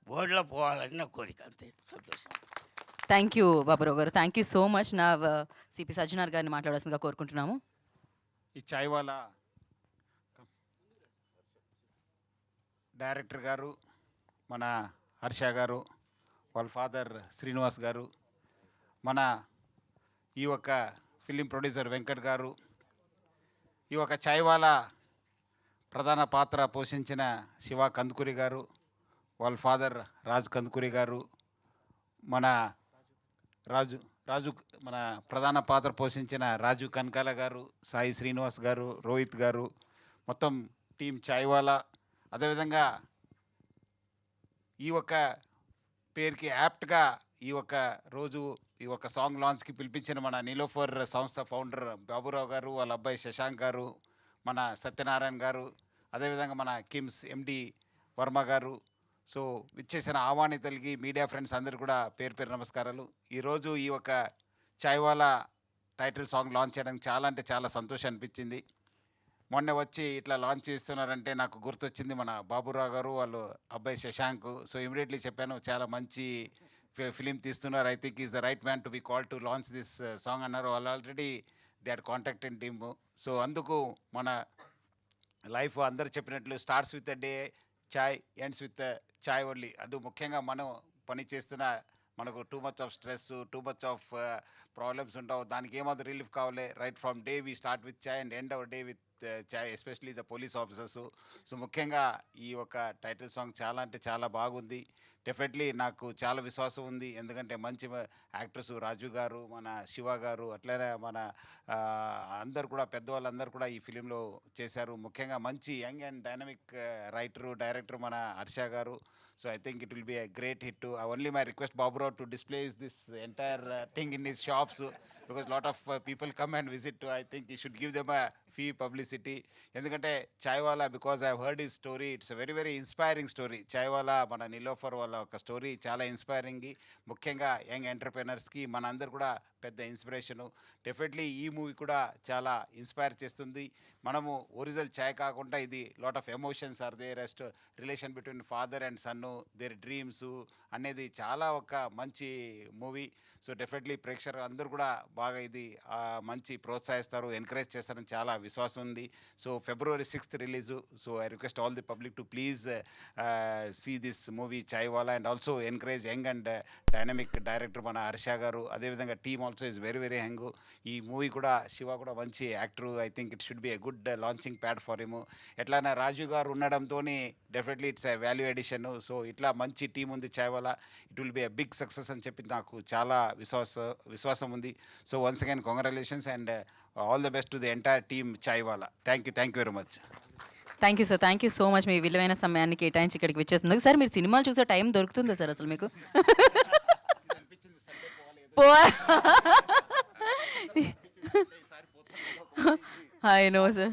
బోర్డులో పోవాలని నా కోరిక, అంతే. సంతోషం. థ్యాంక్ యూ బాబురావు గారు, థ్యాంక్ యూ సో మచ్. నా సిపి సజ్జనార్ గారిని మాట్లాడాల్సిందిగా కోరుకుంటున్నాము. ఈ చాయ్ వాలా డైరెక్టర్ గారు, మన హర్ష గారు, వాళ్ళ ఫాదర్ శ్రీనివాస్ గారు, మన ఈ యొక్క ఫిలిం ప్రొడ్యూసర్ వెంకట్ గారు, ఈ యొక్క చాయ్ వాలా ప్రధాన పాత్ర పోషించిన శివ కందుకూరి గారు, వాళ్ళ ఫాదర్ రాజ్ కందుకూరి గారు, మన రాజు మన ప్రధాన పాత్ర పోషించిన రాజు కనకాల గారు, సాయి శ్రీనివాస్ గారు, రోహిత్ గారు, మొత్తం టీం చాయ్వాలా. అదేవిధంగా ఈ ఒక్క పేరుకి యాప్ట్గా ఈ ఒక్క రోజు ఈ ఒక్క సాంగ్ లాంచ్కి పిలిపించిన మన నీలోఫర్ సంస్థ ఫౌండర్ బాబురావు గారు, వాళ్ళ అబ్బాయి శశాంక్ గారు, మన సత్యనారాయణ గారు, అదేవిధంగా మన కిమ్స్ ఎండి వర్మ గారు, సో విచ్చేసిన ఆహ్వానితులకి మీడియా ఫ్రెండ్స్ అందరు కూడా పేరు పేరు నమస్కారాలు. ఈరోజు ఈ ఒక చాయ్వాలా టైటిల్ సాంగ్ లాంచ్ చేయడానికి చాలా అంటే చాలా సంతోషం అనిపించింది. మొన్న వచ్చి ఇట్లా లాంచ్ చేస్తున్నారంటే నాకు గుర్తొచ్చింది మన బాబురావు గారు, వాళ్ళు అబ్బాయి శశాంక్. సో ఇమీడియట్లీ చెప్పాను, చాలా మంచి ఫిలిం తీస్తున్నారు, I think is the right man to be call to launch this song అన్నారు. వాళ్ళు already they are contacted team. So అందుకు మన లైఫ్ అందరు చెప్పినట్లు starts with the chai, ends with chai only. అది ముఖ్యంగా మనం పని చేస్తున్న మనకు too much of stress, too much of problems ఉంటావు, దానికి ఏమాత్రం రిలీఫ్ కావాలి. Right from day we start with chai and end our day with chai, especially the police officers. So ముఖ్యంగా ఈ ఒక టైటిల్ సాంగ్ చాలా అంటే చాలా బాగుంది. డెఫినెట్లీ నాకు చాలా విశ్వాసం ఉంది, ఎందుకంటే మంచి యాక్టర్స్ రాజు గారు, మన శివ గారు, అట్లనే మన అందరు కూడా పెద్దవాళ్ళందరూ కూడా ఈ ఫిలింలో చేశారు. ముఖ్యంగా మంచి young and dynamic writer director మన హర్ష గారు. So I think it will be a great hit too. Only my request Baburao to display this entire thing in his shops, because lot of people come and visit too. I think he should give them a free publicity. ఎందుకంటే Chai Wala, because I heard his story, it's very very inspiring story. Chai Wala మన నీలోఫర్ వాళ్ళ ఒక story చాలా inspiring, ముఖ్యంగా young ఎంటర్ప్రెనర్స్కి మన అందరు కూడా పెద్ద ఇన్స్పిరేషను. డెఫినెట్లీ ఈ మూవీ కూడా చాలా ఇన్స్పైర్ చేస్తుంది. మనము ఒరిజినల్ చాయ్ కాకుండా ఇది lot of emotions are the rest relation between father and son, their dreams అనేది చాలా ఒక మంచి మూవీ. సో డెఫినెట్లీ ప్రేక్షకులు అందరూ కూడా బాగా ఇది మంచి ప్రోత్సహిస్తారు, ఎంకరేజ్ చేస్తారని చాలా విశ్వాసం ఉంది. సో February 6th రిలీజు. So I request all the public to please see this movie Chaiwala and also encourage young and dynamic director మన హర్ష గారు. అదేవిధంగా team also is very very young. ఈ మూవీ కూడా శివ కూడా మంచి actor. I think it should be a good launching pad for him. ఎట్లయినా రాజు గారు ఉండడంతో definitely it's a value edition. So ఇట్లా మంచి టీం ఉంది chaiwala, it will be a big success అని చెప్పి నాకు చాలా విశ్వాసం ఉంది. So once again congratulations and all the best to the entire team Chaiwala. Thank you very much. Thank you sir, thank you so much. మీ విలువైన సమయాన్ని కేటాయించి ఇక్కడికి వచ్చేస్తుంది. సార్ మీరు సినిమాలు చూసే టైం దొరుకుతుందా సార్ అసలు మీకు? I know, sir.